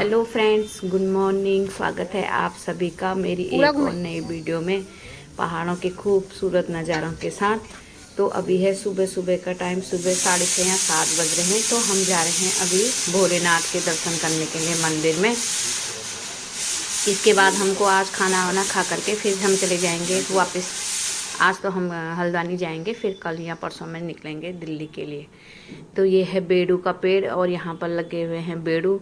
Hello friends, good morning. स्वागत है आप सभी का मेरी एक और नई वीडियो में पहाड़ों के खूबसूरत नज़ारों के साथ। तो अभी है सुबह सुबह का टाइम, सुबह 6:30 या 7 बज रहे हैं। तो हम जा रहे हैं अभी भोलेनाथ के दर्शन करने के लिए मंदिर में। इसके बाद हमको आज खाना वाना खा करके फिर हम चले जाएंगे वापस। आज तो हम हल्द्वानी जाएंगे, फिर कल या परसों में निकलेंगे दिल्ली के लिए। तो ये है बेड़ू का पेड़ और यहाँ पर लगे हुए हैं बेड़ू।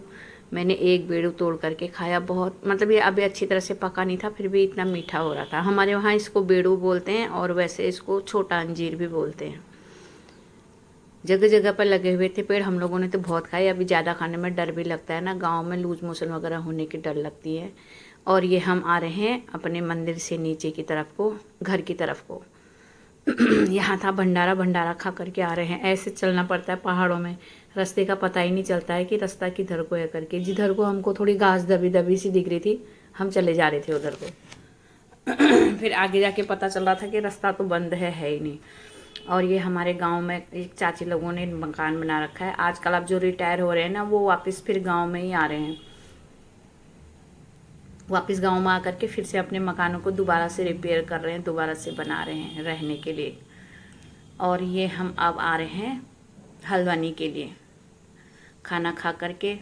मैंने एक बेड़ू तोड़ करके खाया, बहुत मतलब ये अभी अच्छी तरह से पका नहीं था, फिर भी इतना मीठा हो रहा था। हमारे वहाँ इसको बेड़ू बोलते हैं और वैसे इसको छोटा अंजीर भी बोलते हैं। जगह जगह पर लगे हुए थे पेड़, हम लोगों ने तो बहुत खाए। अभी ज़्यादा खाने में डर भी लगता है ना, गांव में लूज मोशन वगैरह होने की डर लगती है। और ये हम आ रहे हैं अपने मंदिर से नीचे की तरफ को, घर की तरफ को। यहाँ था भंडारा, भंडारा खा करके आ रहे हैं। ऐसे चलना पड़ता है पहाड़ों में, रास्ते का पता ही नहीं चलता है कि रास्ता किधर को है करके। जिधर को हमको थोड़ी घास दबी दबी सी दिख रही थी, हम चले जा रहे थे उधर को। फिर आगे जाके पता चल रहा था कि रास्ता तो बंद है ही नहीं। और ये हमारे गांव में एक चाची लोगों ने मकान बना रखा है। आजकल अब जो रिटायर हो रहे हैं ना, वो वापस फिर गांव में ही आ रहे हैं। वापस गांव में आकर के फिर से अपने मकानों को दोबारा से रिपेयर कर रहे हैं, दोबारा से बना रहे हैं रहने के लिए। और ये हम अब आ रहे हैं हल्द्वानी के लिए। खाना खा करके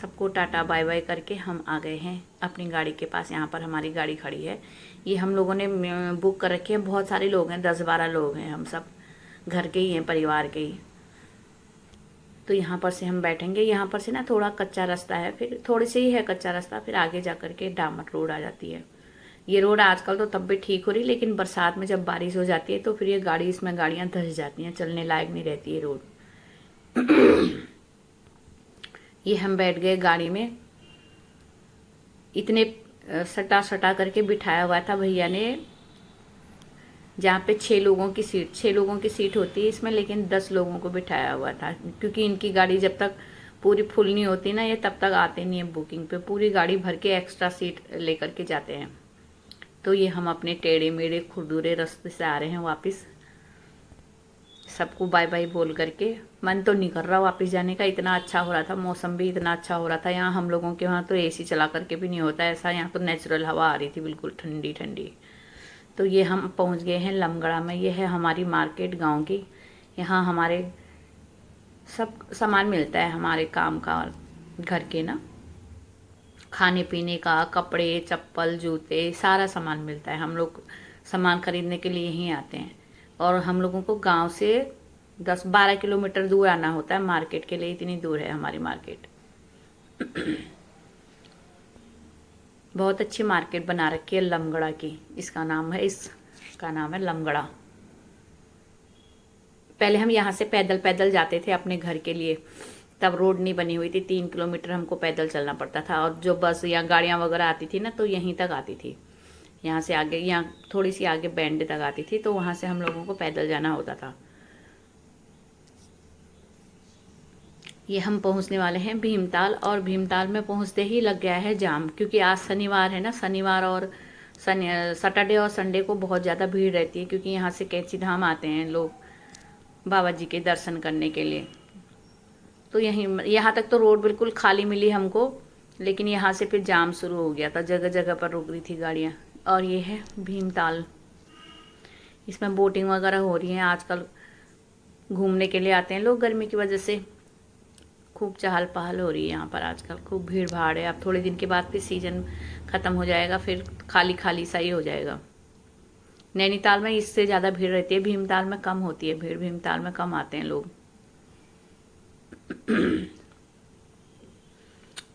सबको टाटा बाय बाय करके हम आ गए हैं अपनी गाड़ी के पास। यहाँ पर हमारी गाड़ी खड़ी है। ये हम लोगों ने बुक कर रखी है। बहुत सारे लोग हैं, 10-12 लोग हैं, हम सब घर के ही हैं, परिवार के ही। तो यहाँ पर से हम बैठेंगे। यहाँ पर से ना थोड़ा कच्चा रास्ता है, फिर थोड़ी सी ही है कच्चा रास्ता, फिर आगे जा कर के डामर रोड आ जाती है। ये रोड आजकल तो तब भी ठीक हो रही, लेकिन बरसात में जब बारिश हो जाती है तो फिर ये इसमें गाड़ियाँ धंस जाती हैं, चलने लायक नहीं रहती है रोड। ये हम बैठ गए गाड़ी में। इतने सटा सटा करके बिठाया हुआ था भैया ने, जहाँ पे 6 लोगों की सीट होती है इसमें, लेकिन 10 लोगों को बिठाया हुआ था। क्योंकि इनकी गाड़ी जब तक पूरी फुल नहीं होती ना, ये तब तक आते नहीं है बुकिंग पे। पूरी गाड़ी भर के एक्स्ट्रा सीट लेकर के जाते हैं। तो ये हम अपने टेढ़े मेढ़े खुरदुरे रास्ते से आ रहे हैं वापस। सबको बाय बाय बोल करके। मन तो नहीं कर रहा वापस जाने का, इतना अच्छा हो रहा था, मौसम भी इतना अच्छा हो रहा था। यहाँ हम लोगों के वहाँ तो एसी चला करके भी नहीं होता ऐसा, यहाँ तो नेचुरल हवा आ रही थी बिल्कुल ठंडी ठंडी। तो ये हम पहुँच गए हैं लमगड़ा में। ये है हमारी मार्केट गाँव की। यहाँ हमारे सब सामान मिलता है, हमारे काम का, घर के ना, खाने पीने का, कपड़े चप्पल जूते, सारा सामान मिलता है। हम लोग सामान खरीदने के लिए ही आते हैं। और हम लोगों को गांव से 10-12 किलोमीटर दूर आना होता है मार्केट के लिए, इतनी दूर है हमारी मार्केट। बहुत अच्छी मार्केट बना रखी है लमगड़ा की, इसका नाम है लमगड़ा। पहले हम यहाँ से पैदल पैदल जाते थे अपने घर के लिए, तब रोड नहीं बनी हुई थी। 3 किलोमीटर हमको पैदल चलना पड़ता था। और जो बस या गाड़ियाँ वगैरह आती थी ना, तो यहीं तक आती थी। यहाँ से आगे, यहाँ थोड़ी सी आगे बैंड तक आती थी, तो वहाँ से हम लोगों को पैदल जाना होता था। ये हम पहुँचने वाले हैं भीमताल। और भीमताल में पहुँचते ही लग गया है जाम, क्योंकि आज शनिवार है ना। शनिवार और सैटरडे और संडे को बहुत ज़्यादा भीड़ रहती है, क्योंकि यहाँ से कैंची धाम आते हैं लोग बाबा जी के दर्शन करने के लिए। तो यहाँ तक तो रोड बिल्कुल खाली मिली हमको, लेकिन यहाँ से फिर जाम शुरू हो गया था, जगह जगह पर रुक रही थी गाड़ियाँ। और ये है भीमताल, इसमें बोटिंग वगैरह हो रही है। आजकल घूमने के लिए आते हैं लोग, गर्मी की वजह से खूब चहल पहल हो रही है यहाँ पर आजकल, खूब भीड़ भाड़ है। अब थोड़े दिन के बाद फिर सीजन ख़त्म हो जाएगा, फिर खाली खाली सा ही हो जाएगा। नैनीताल में इससे ज़्यादा भीड़ रहती है, भीमताल में कम होती है भीड़, भीमताल में कम आते हैं लोग।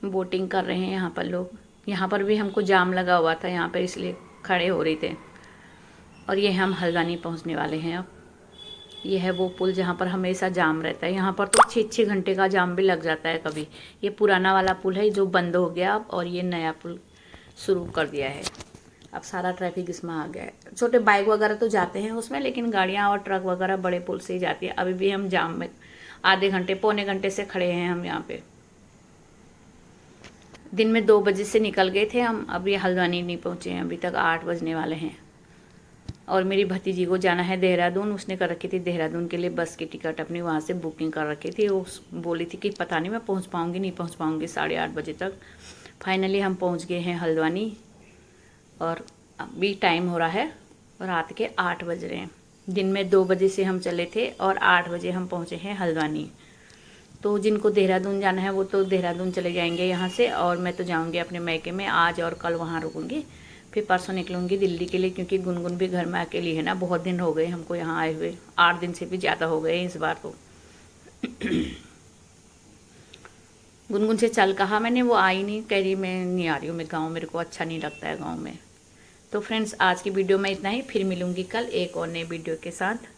बोटिंग कर रहे हैं यहाँ पर लोग। यहाँ पर भी हमको जाम लगा हुआ था यहाँ पर, इसलिए खड़े हो रहे थे। और ये हम हल्द्वानी पहुँचने वाले हैं अब। ये है वो पुल जहाँ पर हमेशा जाम रहता है। यहाँ पर तो 6-6 घंटे का जाम भी लग जाता है कभी। ये पुराना वाला पुल है जो बंद हो गया अब, और ये नया पुल शुरू कर दिया है। अब सारा ट्रैफिक इसमें आ गया है। छोटे बाइक वगैरह तो जाते हैं उसमें, लेकिन गाड़ियाँ और ट्रक वगैरह बड़े पुल से ही जाती है। अभी भी हम जाम में आधे घंटे पौने घंटे से खड़े हैं हम यहाँ पे। दिन में 2 बजे से निकल गए थे हम, अभी हल्द्वानी नहीं पहुँचे हैं, अभी तक 8 बजने वाले हैं। और मेरी भतीजी को जाना है देहरादून। उसने कर रखी थी देहरादून के लिए बस की टिकट अपनी वहाँ से बुकिंग कर रखी थी। वो बोली थी कि पता नहीं मैं पहुँच पाऊँगी नहीं पहुँच पाऊँगी 8:30 बजे तक। फाइनली हम पहुँच गए हैं हल्द्वानी और अभी टाइम हो रहा है रात के 8 बज रहे हैं। दिन में 2 बजे से हम चले थे और 8 बजे हम पहुँचे हैं हल्द्वानी। तो जिनको देहरादून जाना है वो तो देहरादून चले जाएंगे यहाँ से, और मैं तो जाऊँगी अपने मायके में। आज और कल वहाँ रुकूँगी, फिर परसों निकलूँगी दिल्ली के लिए, क्योंकि गुनगुन भी घर में अकेली है ना। बहुत दिन हो गए हमको यहाँ आए हुए, 8 दिन से भी ज़्यादा हो गए इस बार तो। गुनगुन से चल कहा मैंने, वो आई नहीं, कह रही मैं नहीं आ रही हूँ, मैं गाँव, मेरे को अच्छा नहीं लगता है गाँव में। तो फ्रेंड्स आज की वीडियो में इतना ही, फिर मिलूँगी कल एक और नए वीडियो के साथ।